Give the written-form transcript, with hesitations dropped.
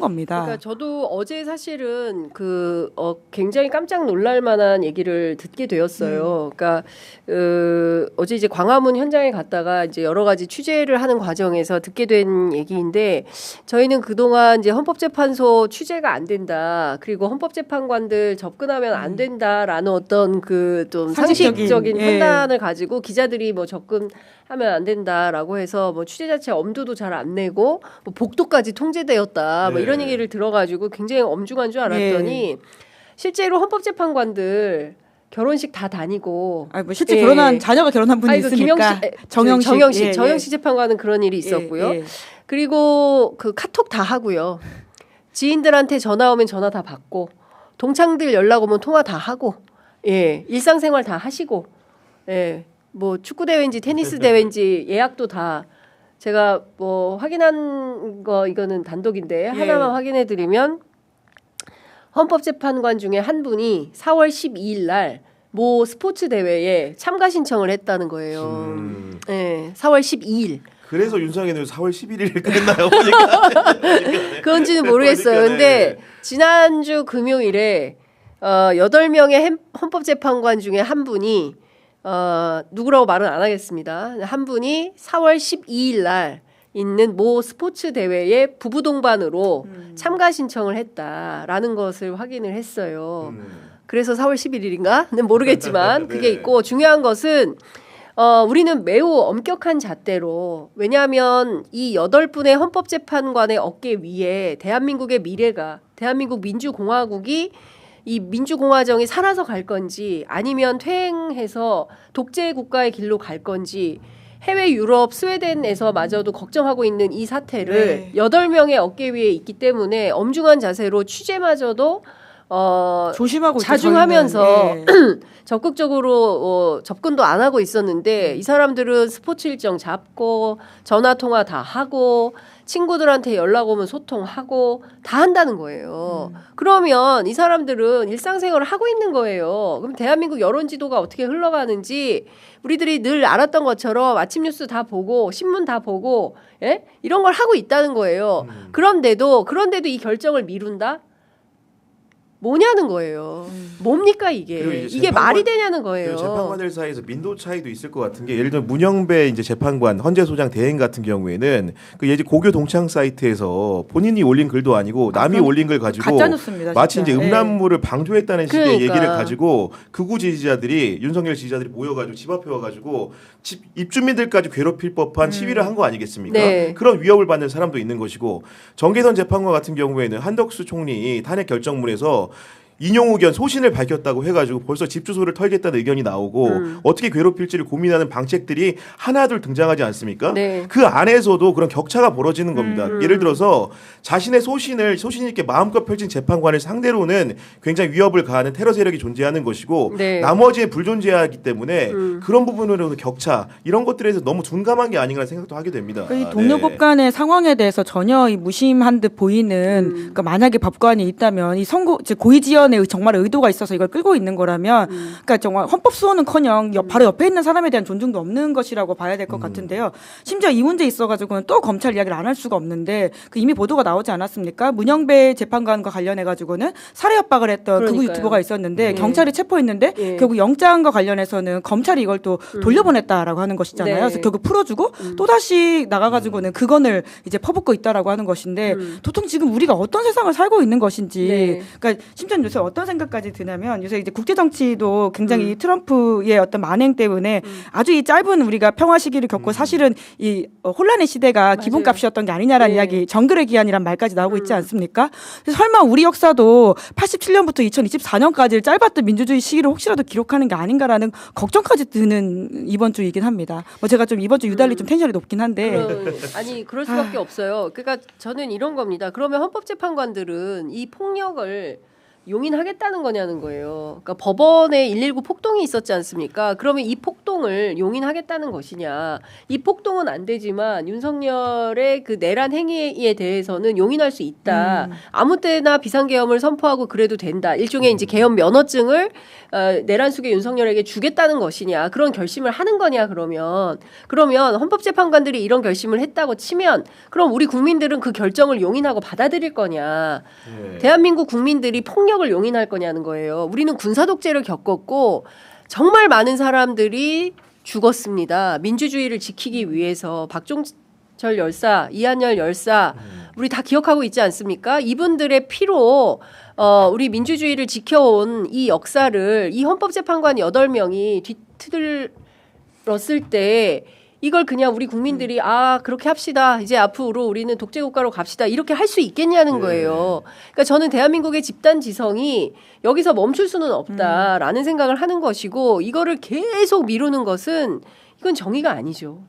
겁니다. 그러니까 저도 어제 사실은 굉장히 깜짝 놀랄 만한 얘기를 듣게 되었어요. 그러니까 어제 이제 광화문 현장에 갔다가 이제 여러 가지 취재를 하는 과정에서 듣게 된 얘기인데 저희는 그동안 이제 헌법재판소 취재가 안 된다. 그리고 헌법재판관들 접근하면 안 된다라는 어떤 그 좀 상식적인 판단을 가지고 기자들이 뭐 접근하면 안 된다라고 해서 뭐 취재 자체 엄두도 잘 안 내고 뭐 복도까지 통제되었다. 뭐 이런 얘기를 들어가지고 굉장히 엄중한 줄 알았더니 실제로 헌법재판관들 결혼식 다 다니고. 뭐 실제 결혼한 자녀가 결혼한 분이 있으니까. 정영식 재판관은 그런 일이 있었고요. 그리고 그 카톡 다 하고요. 지인들한테 전화 오면 전화 다 받고 동창들 연락 오면 통화 다 하고 일상생활 다 하시고 뭐 축구 대회인지 테니스 대회인지 예약도 다 제가 뭐 확인한 거 이거는 단독인데 하나만 확인해 드리면 헌법재판관 중에 한 분이 4월 12일 날 모 스포츠 대회에 참가 신청을 했다는 거예요. 4월 12일. 그래서 윤석열은 4월 11일 그랬나요? 보니까. 그건지는 모르겠어요. 근데 지난주 금요일에 8명의 헌법재판관 중에 한 분이 누구라고 말은 안 하겠습니다. 한 분이 4월 12일 날 있는 모 스포츠 대회에 부부 동반으로 참가 신청을 했다라는 것을 확인을 했어요. 그래서 4월 11일인가는 모르겠지만 그게 있고 중요한 것은 우리는 매우 엄격한 잣대로 왜냐하면 이 8분의 헌법재판관의 어깨 위에 대한민국의 미래가 대한민국 민주공화국이 이 민주공화정이 살아서 갈 건지 아니면 퇴행해서 독재 국가의 길로 갈 건지 해외 유럽 스웨덴에서 마저도 걱정하고 있는 이 사태를 8명의 어깨 위에 있기 때문에 엄중한 자세로 취재마저도 조심하고 자중하면서 적극적으로 접근도 안 하고 있었는데 이 사람들은 스포츠 일정 잡고 전화 통화 다 하고 친구들한테 연락 오면 소통하고 다 한다는 거예요. 그러면 이 사람들은 일상생활을 하고 있는 거예요. 그럼 대한민국 여론 지도가 어떻게 흘러가는지 우리들이 늘 알았던 것처럼 아침 뉴스 다 보고 신문 다 보고 이런 걸 하고 있다는 거예요. 그런데도 이 결정을 미룬다? 뭐냐는 거예요. 뭡니까 이게 말이 되냐는 거예요. 재판관들 사이에서 민도 차이도 있을 것 같은 게 예를 들면 문영배 이제 재판관 헌재소장 대행 같은 경우에는 그 예전 고교 동창 사이트에서 본인이 올린 글도 아니고 남이 올린 글 가지고 가짜뉴스입니다, 마치 이제 음란물을 방조했다는 식의 얘기를 가지고 극우 지지자들이 윤석열 지지자들이 모여가지고 집 앞에 와가지고 집 입주민들까지 괴롭힐 법한 시위를 한 거 아니겠습니까? 그런 위협을 받는 사람도 있는 것이고 정계선 재판관 같은 경우에는 한덕수 총리 탄핵 결정문에서 인용 의견 소신을 밝혔다고 해가지고 벌써 집 주소를 털겠다는 의견이 나오고 어떻게 괴롭힐지를 고민하는 방책들이 하나둘 등장하지 않습니까? 그 안에서도 그런 격차가 벌어지는 겁니다. 예를 들어서 자신의 소신 있게 마음껏 펼친 재판관을 상대로는 굉장히 위협을 가하는 테러 세력이 존재하는 것이고 나머지에 불존재하기 때문에 그런 부분으로는 격차 이런 것들에 대해서 너무 둔감한 게 아닌가 생각도 하게 됩니다. 이 동료법 간의 상황에 대해서 전혀 무심한 듯 보이는 그러니까 만약에 법관이 있다면 이 선고 고의 지연 정말 의도가 있어서 이걸 끌고 있는 거라면 그러니까 정말 헌법 수호는커녕 바로 옆에 있는 사람에 대한 존중도 없는 것이라고 봐야 될 것 같은데요. 심지어 이 문제 있어가지고는 또 검찰 이야기를 안 할 수가 없는데 그 이미 보도가 나오지 않았습니까? 문영배 재판관과 관련해가지고는 살해 협박을 했던 극우 유튜버가 있었는데 경찰이 체포했는데 결국 영장과 관련해서는 검찰이 이걸 또 돌려보냈다라고 하는 것이잖아요. 그래서 결국 풀어주고 또 다시 나가가지고는 그건을 이제 퍼붓고 있다라고 하는 것인데 도통 지금 우리가 어떤 세상을 살고 있는 것인지 그러니까 심지어 요새 어떤 생각까지 드냐면 요새 이제 국제 정치도 굉장히 트럼프의 어떤 만행 때문에 아주 이 짧은 우리가 평화 시기를 겪고 사실은 이 혼란의 시대가 기본값이었던 게 아니냐라는 이야기 정글의 기한이란 말까지 나오고 있지 않습니까? 그래서 설마 우리 역사도 87년부터 2024년까지 짧았던 민주주의 시기를 혹시라도 기록하는 게 아닌가라는 걱정까지 드는 이번 주이긴 합니다. 뭐 제가 좀 이번 주 유달리 좀 텐션이 높긴 한데 그럴 수밖에 없어요. 그러니까 저는 이런 겁니다. 그러면 헌법재판관들은 이 폭력을 용인하겠다는 거냐는 거예요. 그러니까 법원에 119 폭동이 있었지 않습니까? 그러면 이 폭동을 용인하겠다는 것이냐? 이 폭동은 안 되지만 윤석열의 그 내란 행위에 대해서는 용인할 수 있다. 아무 때나 비상계엄을 선포하고 그래도 된다. 일종의 이제 계엄 면허증을 내란 속의 윤석열에게 주겠다는 것이냐? 그런 결심을 하는 거냐? 그러면 헌법재판관들이 이런 결심을 했다고 치면 그럼 우리 국민들은 그 결정을 용인하고 받아들일 거냐? 네. 대한민국 국민들이 폭력을 용인할 거냐는 거예요. 우리는 군사독재를 겪었고 정말 많은 사람들이 죽었습니다. 민주주의를 지키기 위해서 박종철 열사, 이한열 열사 우리 다 기억하고 있지 않습니까? 이분들의 피로 우리 민주주의를 지켜온 이 역사를 이 헌법재판관 8명이 뒤틀었을 때 이걸 그냥 우리 국민들이 그렇게 합시다. 이제 앞으로 우리는 독재국가로 갑시다. 이렇게 할 수 있겠냐는 거예요. 그러니까 저는 대한민국의 집단 지성이 여기서 멈출 수는 없다라는 생각을 하는 것이고 이거를 계속 미루는 것은 이건 정의가 아니죠.